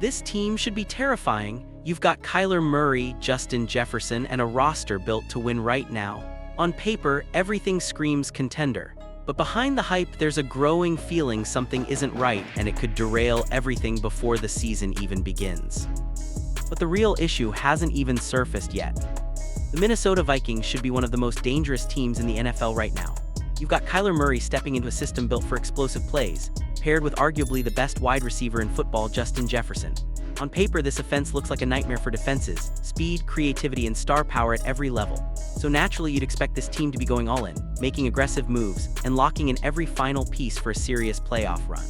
This team should be terrifying. You've got Kyler Murray, Justin Jefferson, and a roster built to win right now. On paper, everything screams contender. But behind the hype, there's a growing feeling something isn't right, and it could derail everything before the season even begins. But the real issue hasn't even surfaced yet. The Minnesota Vikings should be one of the most dangerous teams in the NFL right now. You've got Kyler Murray stepping into a system built for explosive plays, paired with arguably the best wide receiver in football, Justin Jefferson. On paper, this offense looks like a nightmare for defenses: speed, creativity, and star power at every level. So naturally, you'd expect this team to be going all in, making aggressive moves, and locking in every final piece for a serious playoff run.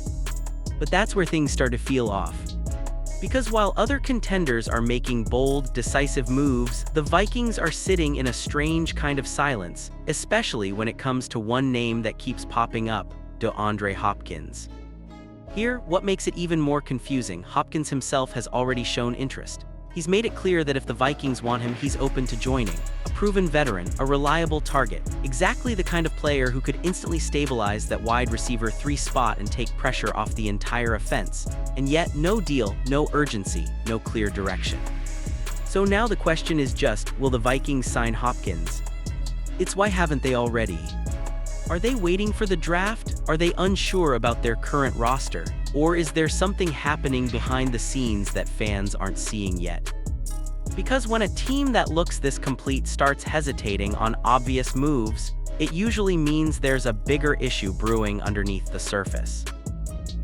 But that's where things start to feel off. Because while other contenders are making bold, decisive moves, the Vikings are sitting in a strange kind of silence, especially when it comes to one name that keeps popping up: DeAndre Hopkins. Here, what makes it even more confusing, Hopkins himself has already shown interest. He's made it clear that if the Vikings want him, he's open to joining. A proven veteran, a reliable target, exactly the kind of player who could instantly stabilize that wide receiver 3 spot and take pressure off the entire offense. And yet, no deal, no urgency, no clear direction. So now the question is just, will the Vikings sign Hopkins? It's why haven't they already? Are they waiting for the draft? Are they unsure about their current roster? Or is there something happening behind the scenes that fans aren't seeing yet? Because when a team that looks this complete starts hesitating on obvious moves, it usually means there's a bigger issue brewing underneath the surface.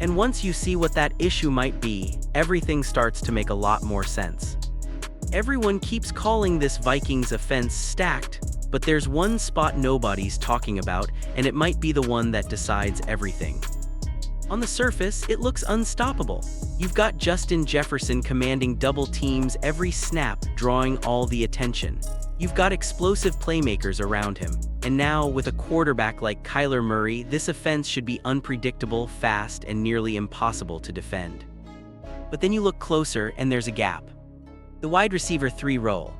And once you see what that issue might be, everything starts to make a lot more sense. Everyone keeps calling this Vikings offense stacked, but there's one spot nobody's talking about, and it might be the one that decides everything. On the surface, it looks unstoppable. You've got Justin Jefferson commanding double teams every snap, drawing all the attention. You've got explosive playmakers around him. And now, with a quarterback like Kyler Murray, this offense should be unpredictable, fast, and nearly impossible to defend. But then you look closer, and there's a gap. The wide receiver 3 role.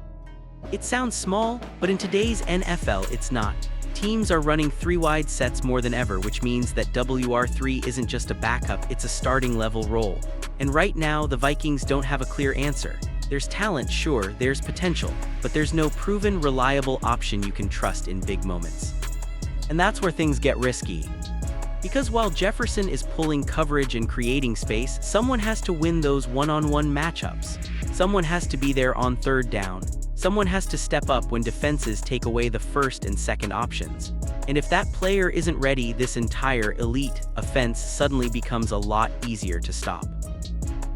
It sounds small, but in today's NFL, it's not. Teams are running 3 wide sets more than ever, which means that WR3 isn't just a backup, it's a starting level role. And right now, the Vikings don't have a clear answer. There's talent, sure, there's potential, but there's no proven, reliable option you can trust in big moments. And that's where things get risky. Because while Jefferson is pulling coverage and creating space, someone has to win those one-on-one matchups. Someone has to be there on 3rd down. Someone has to step up when defenses take away the first and second options. And if that player isn't ready, this entire elite offense suddenly becomes a lot easier to stop.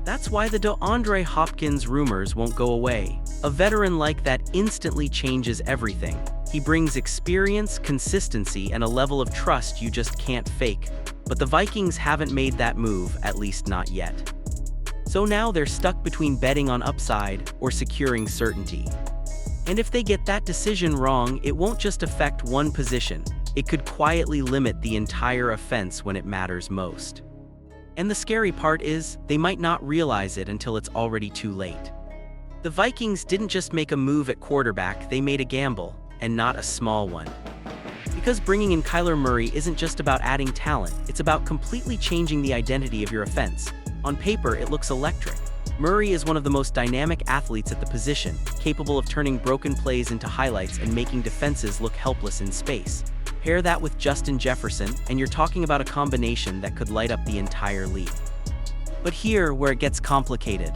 That's why the DeAndre Hopkins rumors won't go away. A veteran like that instantly changes everything. He brings experience, consistency, and a level of trust you just can't fake. But the Vikings haven't made that move, at least not yet. So now they're stuck between betting on upside or securing certainty. And if they get that decision wrong, it won't just affect one position. It could quietly limit the entire offense when it matters most. And the scary part is, they might not realize it until it's already too late. The Vikings didn't just make a move at quarterback, they made a gamble, and not a small one. Because bringing in Kyler Murray isn't just about adding talent, it's about completely changing the identity of your offense. On paper, it looks electric. Murray is one of the most dynamic athletes at the position, capable of turning broken plays into highlights and making defenses look helpless in space. Pair that with Justin Jefferson, and you're talking about a combination that could light up the entire league. But here, where it gets complicated.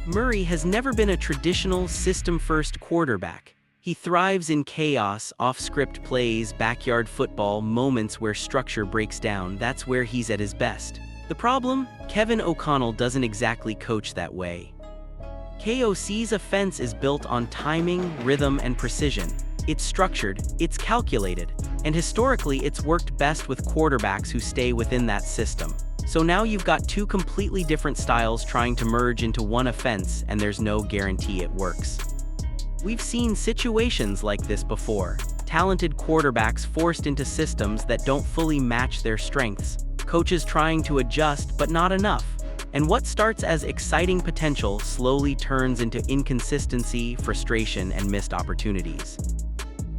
Murray has never been a traditional system-first quarterback. He thrives in chaos, off-script plays, backyard football, moments where structure breaks down. That's where he's at his best. The problem? Kevin O'Connell doesn't exactly coach that way. KOC's offense is built on timing, rhythm, and precision. It's structured, it's calculated, and historically it's worked best with quarterbacks who stay within that system. So now you've got 2 completely different styles trying to merge into one offense, and there's no guarantee it works. We've seen situations like this before. Talented quarterbacks forced into systems that don't fully match their strengths. Coaches trying to adjust, but not enough. And what starts as exciting potential slowly turns into inconsistency, frustration, and missed opportunities.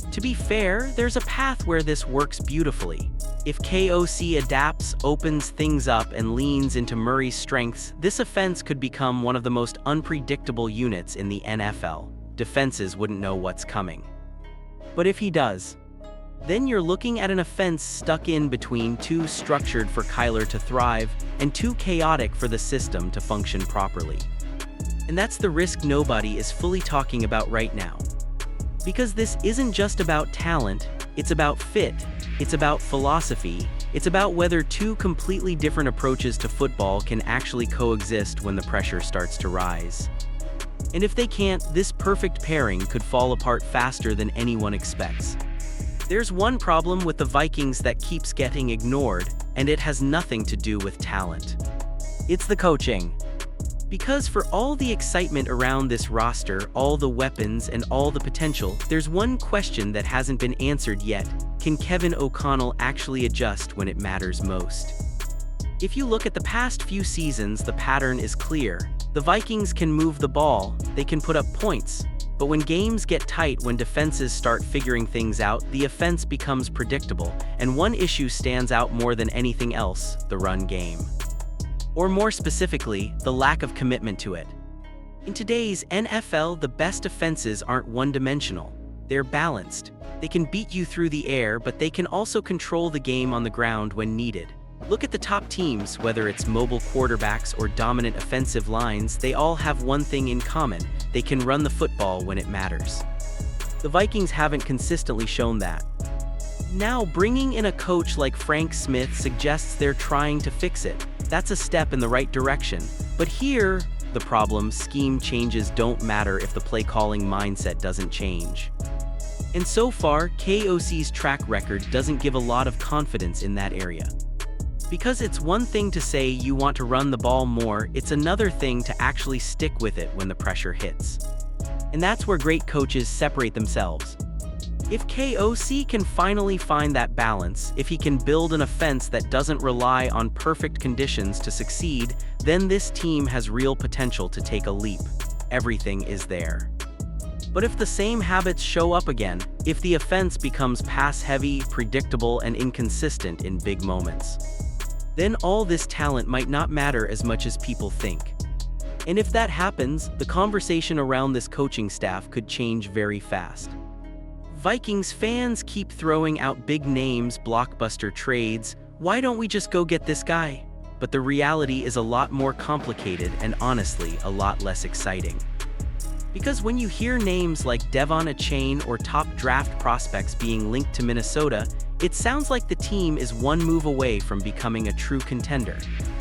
To be fair, there's a path where this works beautifully. If KOC adapts, opens things up, and leans into Murray's strengths, this offense could become one of the most unpredictable units in the NFL. Defenses wouldn't know what's coming. But if he does, then you're looking at an offense stuck in between, too structured for Kyler to thrive and too chaotic for the system to function properly. And that's the risk nobody is fully talking about right now. Because this isn't just about talent, it's about fit, it's about philosophy, it's about whether two completely different approaches to football can actually coexist when the pressure starts to rise. And if they can't, this perfect pairing could fall apart faster than anyone expects. There's one problem with the Vikings that keeps getting ignored, and it has nothing to do with talent. It's the coaching. Because for all the excitement around this roster, all the weapons, and all the potential, there's one question that hasn't been answered yet. Can Kevin O'Connell actually adjust when it matters most? If you look at the past few seasons, the pattern is clear. The Vikings can move the ball, they can put up points. But when games get tight, when defenses start figuring things out, the offense becomes predictable, and one issue stands out more than anything else: the run game. Or more specifically, the lack of commitment to it. In today's NFL, the best offenses aren't one-dimensional. They're balanced. They can beat you through the air, but they can also control the game on the ground when needed. Look at the top teams, whether it's mobile quarterbacks or dominant offensive lines, they all have one thing in common: they can run the football when it matters. The Vikings haven't consistently shown that. Now, bringing in a coach like Frank Smith suggests they're trying to fix it. That's a step in the right direction. But here, the problem: scheme changes don't matter if the play-calling mindset doesn't change. And so far, KOC's track record doesn't give a lot of confidence in that area. Because it's one thing to say you want to run the ball more, it's another thing to actually stick with it when the pressure hits. And that's where great coaches separate themselves. If KOC can finally find that balance, if he can build an offense that doesn't rely on perfect conditions to succeed, then this team has real potential to take a leap. Everything is there. But if the same habits show up again, if the offense becomes pass-heavy, predictable, and inconsistent in big moments, then all this talent might not matter as much as people think. And if that happens, the conversation around this coaching staff could change very fast. Vikings fans keep throwing out big names, blockbuster trades. Why don't we just go get this guy? But the reality is a lot more complicated and honestly a lot less exciting. Because when you hear names like Devon Achane or top draft prospects being linked to Minnesota, it sounds like the team is one move away from becoming a true contender.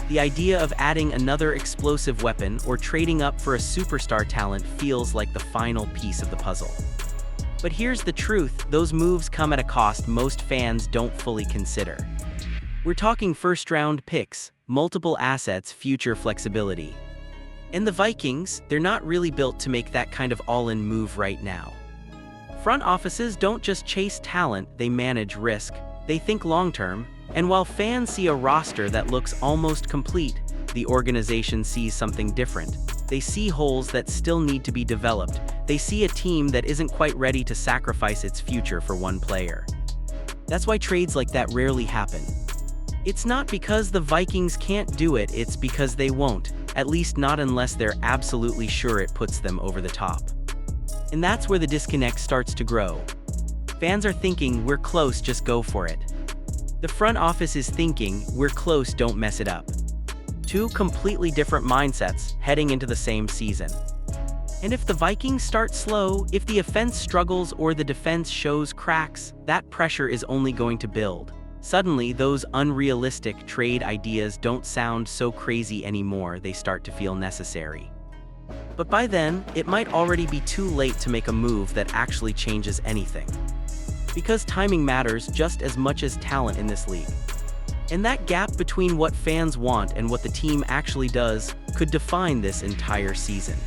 The idea of adding another explosive weapon or trading up for a superstar talent feels like the final piece of the puzzle. But here's the truth: those moves come at a cost most fans don't fully consider. We're talking first-round picks, multiple assets, future flexibility. And the Vikings, they're not really built to make that kind of all-in move right now. Front offices don't just chase talent, they manage risk. They think long-term, and while fans see a roster that looks almost complete, the organization sees something different. They see holes that still need to be developed. They see a team that isn't quite ready to sacrifice its future for one player. That's why trades like that rarely happen. It's not because the Vikings can't do it, it's because they won't, at least not unless they're absolutely sure it puts them over the top. And that's where the disconnect starts to grow. Fans are thinking, we're close, just go for it. The front office is thinking, we're close, don't mess it up. Two completely different mindsets heading into the same season. And if the Vikings start slow, if the offense struggles or the defense shows cracks, that pressure is only going to build. Suddenly, those unrealistic trade ideas don't sound so crazy anymore, they start to feel necessary. But by then, it might already be too late to make a move that actually changes anything. Because timing matters just as much as talent in this league. And that gap between what fans want and what the team actually does could define this entire season.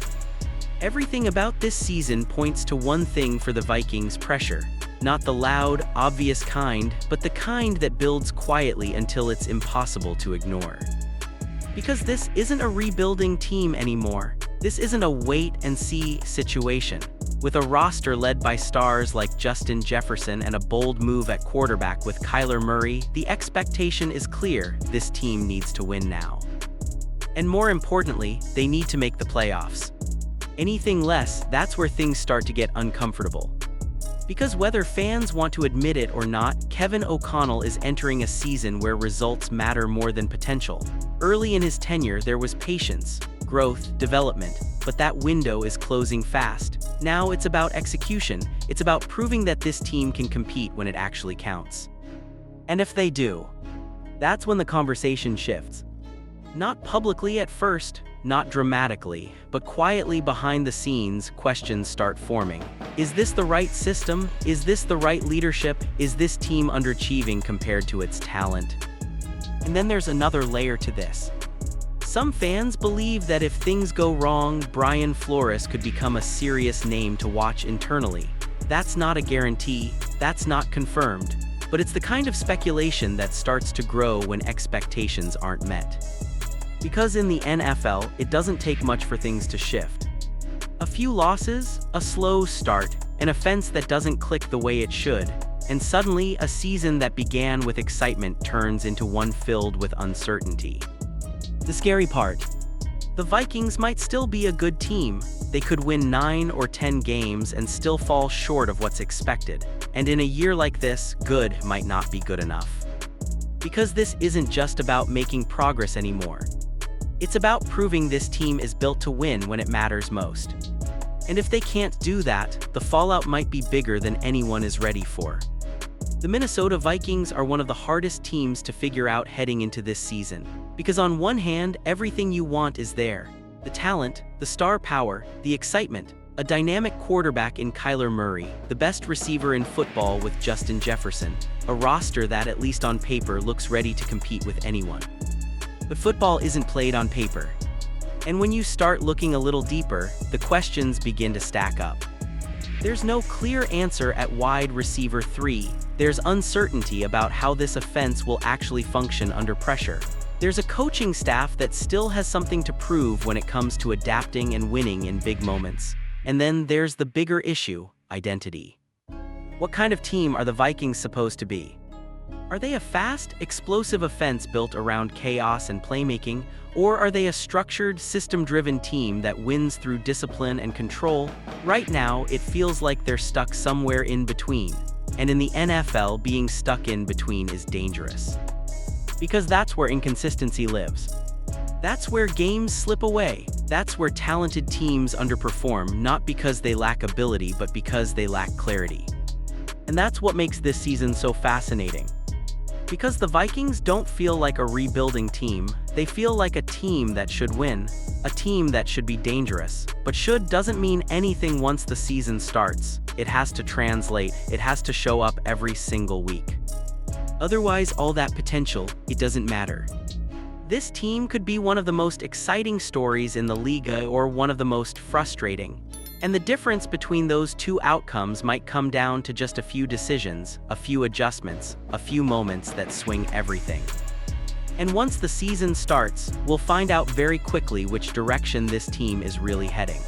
Everything about this season points to one thing for the Vikings: pressure. Not the loud, obvious kind, but the kind that builds quietly until it's impossible to ignore. Because this isn't a rebuilding team anymore. This isn't a wait-and-see situation. With a roster led by stars like Justin Jefferson and a bold move at quarterback with Kyler Murray, the expectation is clear: this team needs to win now. And more importantly, they need to make the playoffs. Anything less, that's where things start to get uncomfortable. Because whether fans want to admit it or not, Kevin O'Connell is entering a season where results matter more than potential. Early in his tenure, there was patience, growth, development, but that window is closing fast. Now it's about execution. It's about proving that this team can compete when it actually counts. And if they do, that's when the conversation shifts. Not publicly at first, not dramatically, but quietly behind the scenes, questions start forming. Is this the right system? Is this the right leadership? Is this team underachieving compared to its talent? And then there's another layer to this. Some fans believe that if things go wrong, Brian Flores could become a serious name to watch internally. That's not a guarantee, that's not confirmed, but it's the kind of speculation that starts to grow when expectations aren't met. Because in the NFL, it doesn't take much for things to shift. A few losses, a slow start, an offense that doesn't click the way it should, and suddenly a season that began with excitement turns into one filled with uncertainty. The scary part: the Vikings might still be a good team. They could win 9 or 10 games and still fall short of what's expected. And in a year like this, good might not be good enough. Because this isn't just about making progress anymore. It's about proving this team is built to win when it matters most. And if they can't do that, the fallout might be bigger than anyone is ready for. The Minnesota Vikings are one of the hardest teams to figure out heading into this season. Because on one hand, everything you want is there. The talent, the star power, the excitement, a dynamic quarterback in Kyler Murray, the best receiver in football with Justin Jefferson, a roster that, at least on paper, looks ready to compete with anyone. But football isn't played on paper. And when you start looking a little deeper, the questions begin to stack up. There's no clear answer at wide receiver 3. There's uncertainty about how this offense will actually function under pressure. There's a coaching staff that still has something to prove when it comes to adapting and winning in big moments. And then there's the bigger issue: identity. What kind of team are the Vikings supposed to be? Are they a fast, explosive offense built around chaos and playmaking, or are they a structured, system-driven team that wins through discipline and control? Right now, it feels like they're stuck somewhere in between. And in the NFL, being stuck in between is dangerous. Because that's where inconsistency lives. That's where games slip away. That's where talented teams underperform, not because they lack ability, but because they lack clarity. And that's what makes this season so fascinating. Because the Vikings don't feel like a rebuilding team, they feel like a team that should win, a team that should be dangerous. But should doesn't mean anything once the season starts. It has to translate, it has to show up every single week. Otherwise, all that potential, it doesn't matter. This team could be one of the most exciting stories in the league or one of the most frustrating. And the difference between those two outcomes might come down to just a few decisions, a few adjustments, a few moments that swing everything. And once the season starts, we'll find out very quickly which direction this team is really heading.